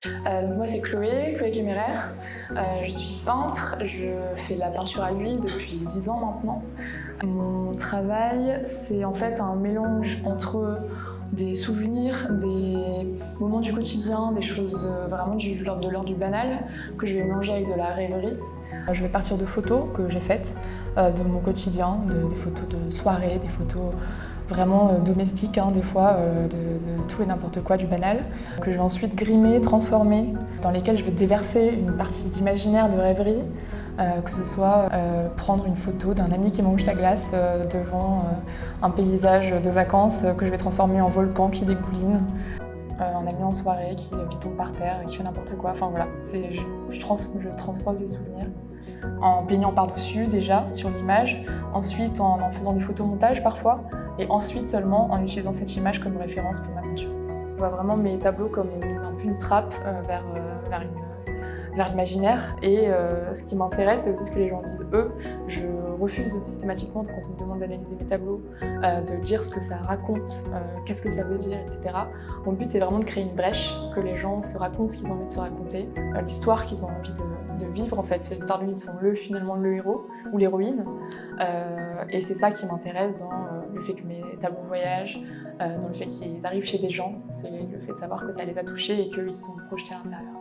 Donc moi c'est Chloé Kéméraire. Je suis peintre, je fais de la peinture à l'huile depuis 10 ans maintenant. Mon travail c'est en fait un mélange entre des souvenirs, des moments du quotidien, des choses vraiment de l'ordre du banal que je vais mélanger avec de la rêverie. Je vais partir de photos que j'ai faites de mon quotidien, des photos de soirée, des photos vraiment domestiques, des fois, de tout et n'importe quoi, du banal, que je vais ensuite grimer, transformer, dans lesquelles je vais déverser une partie d'imaginaire, de rêverie, que ce soit prendre une photo d'un ami qui mange sa glace devant un paysage de vacances que je vais transformer en volcan qui dégouline, un ami en soirée qui tombe par terre, qui fait n'importe quoi, enfin voilà, je transpose des souvenirs en peignant par-dessus déjà sur l'image, ensuite en faisant des photomontages parfois, et ensuite seulement en utilisant cette image comme référence pour ma peinture. Je vois vraiment mes tableaux comme un peu une trappe vers l'imaginaire, et ce qui m'intéresse, c'est aussi ce que les gens disent eux. Je refuse systématiquement, quand on me demande d'analyser mes tableaux, de dire ce que ça raconte, qu'est-ce que ça veut dire, etc. Mon but, c'est vraiment de créer une brèche, que les gens se racontent ce qu'ils ont envie de se raconter, l'histoire qu'ils ont envie de vivre en fait. C'est l'histoire de lui, ils sont finalement le héros ou l'héroïne, et c'est ça qui m'intéresse dans le fait que mes tableaux voyagent, dans le fait qu'ils arrivent chez des gens, c'est le fait de savoir que ça les a touchés et qu'ils se sont projetés à l'intérieur.